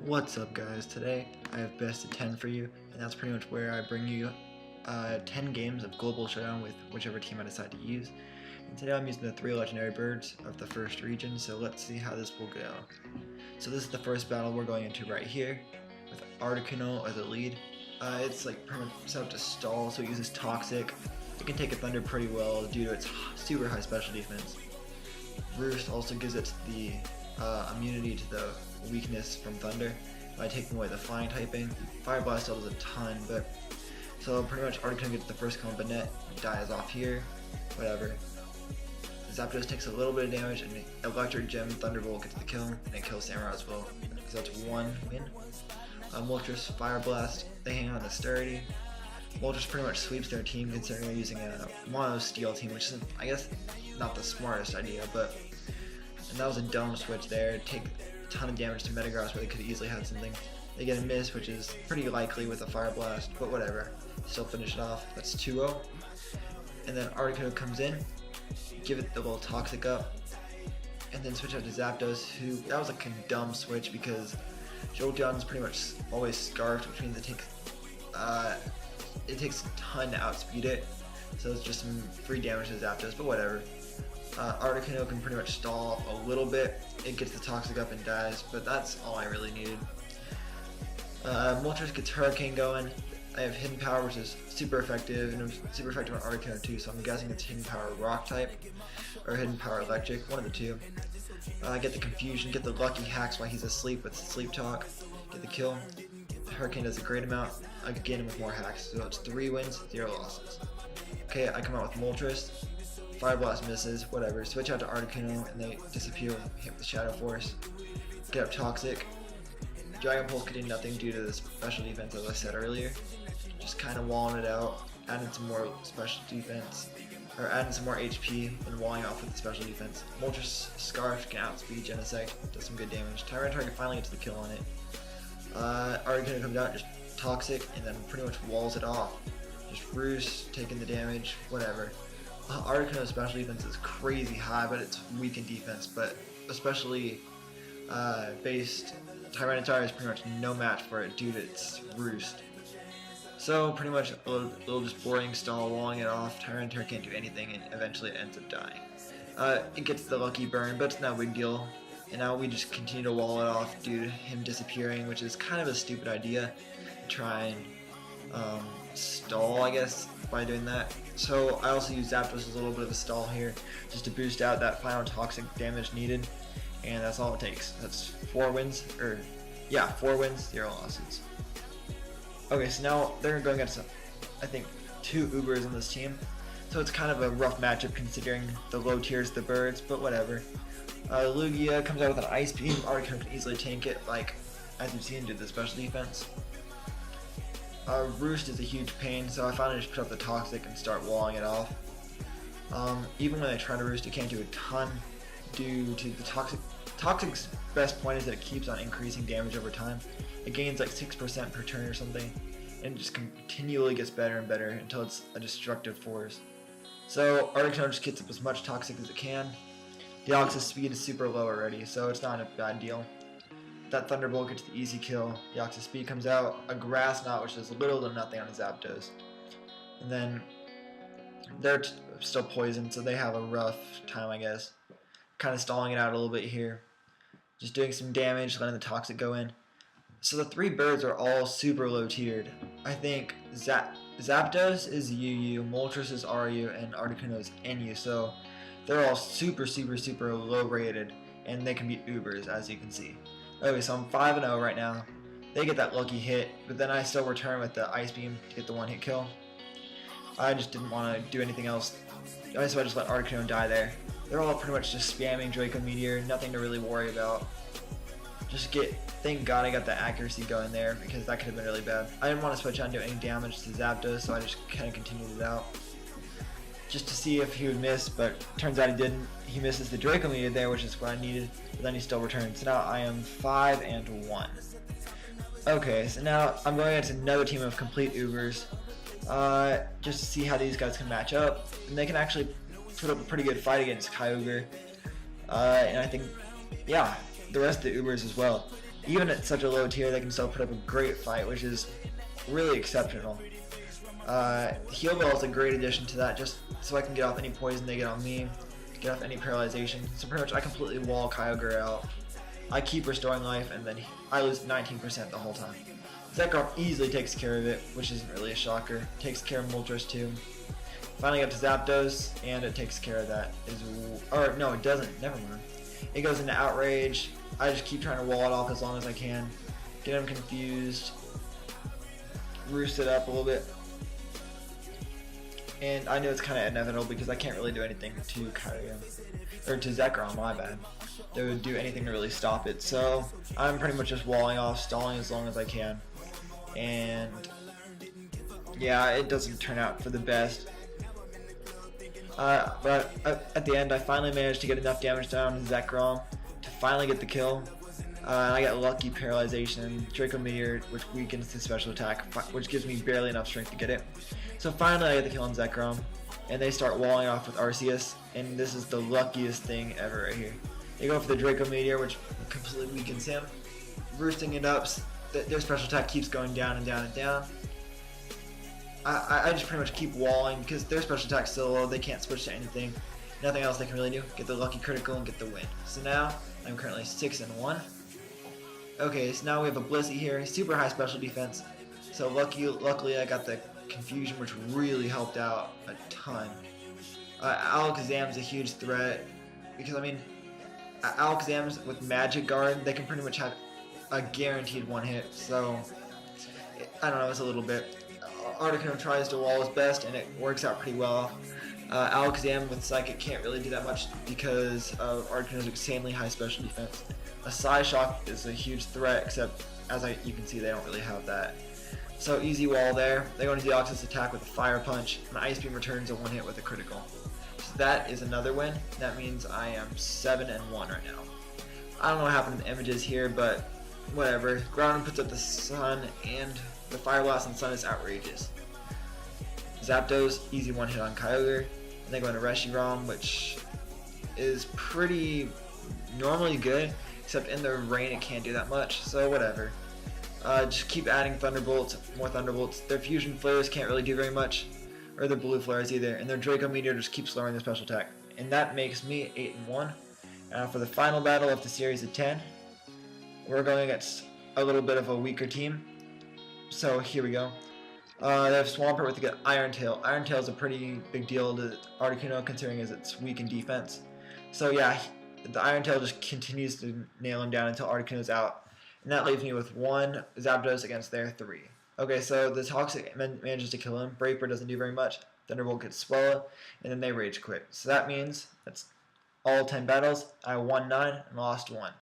What's up guys, today I have best of 10 for you, and that's pretty much where I bring you 10 games of Global Showdown with whichever team I decide to use. And today I'm using the 3 legendary birds of the first region, so let's see how this will go. So this is the first battle we're going into right here, with Articuno as a lead. It's like pretty much set up to stall, so it uses Toxic. It can take a Thunder pretty well due to its super high special defense. Roost also gives it the immunity to the weakness from Thunder by taking away the flying typing. Fire Blast still does a ton, but so pretty much Articuno gets the first combo net, dies off here, whatever. Zapdos takes a little bit of damage, and Electric Gem Thunderbolt gets the kill, and it kills Samurai as well. So that's one win. Moltres, Fire Blast, they hang on to Sturdy. Moltres pretty much sweeps their team considering they're using a mono steel team, which is, I guess, not the smartest idea, but and that was a dumb switch there. Take a ton of damage to Metagross where they could have easily had something. They get a miss, which is pretty likely with a Fire Blast, but whatever. Still finish it off. That's 2-0. And then Articuno comes in, give it the little Toxic up, and then switch out to Zapdos, who, that was like a dumb switch because Jolteon's pretty much always scarfed, which means it takes a ton to outspeed it. So it's just some free damage to Zapdos, but whatever. Articuno can pretty much stall off a little bit. It gets the Toxic up and dies, but that's all I really needed. Moltres gets Hurricane going. I have Hidden Power, which is super effective, and it was super effective on Articuno too, so I'm guessing it's Hidden Power Rock type, or Hidden Power Electric, one of the two. Get the Confusion, get the Lucky Hacks while he's asleep with Sleep Talk, get the kill. Hurricane does a great amount, again with more hacks, so it's 3 wins, 0 losses. Okay, I come out with Moltres. Fire Blast misses, whatever. Switch out to Articuno and they disappear when hit with Shadow Force. Get up Toxic. Dragon Pulse could do nothing due to the special defense, as I said earlier. Just kind of walling it out, adding some more special defense, or adding some more HP and walling off with the special defense. Moltres Scarf can outspeed Genesect, does some good damage. Tyranitar finally gets the kill on it. Articuno comes out, just Toxic, and then pretty much walls it off. Just Roost, taking the damage, whatever. Articuno's special defense is crazy high, but it's weak in defense, but especially based, Tyranitar is pretty much no match for it due to its Roost. So pretty much a little just boring stall, walling it off. Tyranitar can't do anything and eventually it ends up dying. It gets the lucky burn, but it's no big deal. And now we just continue to wall it off due to him disappearing, which is kind of a stupid idea. Try and stall, I guess, by doing that. So I also use Zapdos as a little bit of a stall here, just to boost out that final Toxic damage needed, and that's all it takes. That's 4 wins, 4 wins, 0 losses. Okay, so now they're going against, I think, 2 Ubers in this team, so it's kind of a rough matchup considering the low tiers of the birds, but whatever. Lugia comes out with an Ice Beam. Articuno can easily tank it, like as you've seen, did the special defense. Roost is a huge pain, so I finally just put up the Toxic and start walling it off. Even when I try to Roost, it can't do a ton due to the Toxic. Toxic's best point is that it keeps on increasing damage over time. It gains like 6% per turn or something, and it just continually gets better and better until it's a destructive force. So Articuno just gets up as much Toxic as it can. Deoxys speed is super low already, so it's not a bad deal. That Thunderbolt gets the easy kill. Deoxys speed comes out, a Grass Knot which does little to nothing on his Zapdos. And then they're still poisoned, so they have a rough time, I guess. Kind of stalling it out a little bit here. Just doing some damage, letting the Toxic go in. So the 3 birds are all super low tiered. I think Zapdos is UU, Moltres is RU, and Articuno is NU, so they're all super low rated, and they can beat Ubers, as you can see. Okay, so I'm 5-0 right now. They get that lucky hit, but then I still return with the Ice Beam to get the 1-hit kill. I just didn't want to do anything else, so I just let Articuno die there. They're all pretty much just spamming Draco Meteor, nothing to really worry about. Thank God I got the accuracy going there, because that could have been really bad. I didn't want to switch on to any damage to Zapdos, so I just kind of continued it out. Just to see if he would miss, but turns out he didn't. He misses the Draco Meteor there, which is what I needed, but then he still returns. So now I am 5-1. Okay, so now I'm going against another team of complete Ubers, just to see how these guys can match up. And they can actually put up a pretty good fight against Kyogre. And I think, yeah, the rest of the Ubers as well. Even at such a low tier, they can still put up a great fight, which is really exceptional. Heal Bell is a great addition to that, just so I can get off any poison they get on me, get off any paralyzation. So pretty much I completely wall Kyogre out. I keep restoring life, and then I lose 19% the whole time. Zekrom easily takes care of it, which isn't really a shocker. Takes care of Moltres too. Finally got to Zapdos, and it takes care of that. Or no, it doesn't. Never mind. It goes into Outrage. I just keep trying to wall it off as long as I can. Get him confused. Roost it up a little bit. And I know it's kind of inevitable because I can't really do anything to Kyogre. Or to Zekrom, my bad. They would do anything to really stop it. So I'm pretty much just walling off, stalling as long as I can. And yeah, it doesn't turn out for the best. But at the end, I finally managed to get enough damage down to Zekrom to finally get the kill. I got lucky paralyzation, Draco Meteor, which weakens the special attack, which gives me barely enough strength to get it. So finally I get the kill on Zekrom, and they start walling off with Arceus, and this is the luckiest thing ever right here. They go for the Draco Meteor, which completely weakens him, roosting it up. Their special attack keeps going down and down and down. I just pretty much keep walling because their special attack's so low they can't switch to anything. Nothing else they can really do. Get the lucky critical and get the win. So now I'm currently 6-1. Okay, so now we have a Blissey here, super high special defense. So luckily I got the confusion, which really helped out a ton. Alakazam's a huge threat because I mean, Alakazam's with Magic Guard, they can pretty much have a guaranteed one hit. So I don't know, it's a little bit. Articuno tries to wall his best, and it works out pretty well. Alakazam with Psychic can't really do that much because of Articuno's insanely high special defense. A Psyshock is a huge threat, except you can see they don't really have that. So easy wall there. They go into the Deoxys attack with a Fire Punch, and Ice Beam returns a one hit with a critical. So that is another win. That means I am 7-1 right now. I don't know what happened to the images here, but whatever. Groudon puts up the Sun, and the Fire Blast on Sun is outrageous. Zapdos, easy one hit on Kyogre. And they go into Reshiram, which is pretty normally good, except in the rain it can't do that much, so whatever. Just keep adding Thunderbolts, more Thunderbolts. Their Fusion Flares can't really do very much, or their Blue Flares either, and their Draco Meteor just keeps lowering their special attack. And that makes me 8-1. For the final battle of the series of 10, we're going against a little bit of a weaker team. So here we go. They have Swampert with the Iron Tail. Iron Tail is a pretty big deal to Articuno considering as it's weak in defense. So yeah, the Iron Tail just continues to nail him down until Articuno's out. And that leaves me with 1 Zapdos against their 3. Okay, so the Toxic manages to kill him. Braper doesn't do very much. Thunderbolt gets Swallow, and then they Rage Quit. So that means that's all 10 battles. I won 9 and lost 1.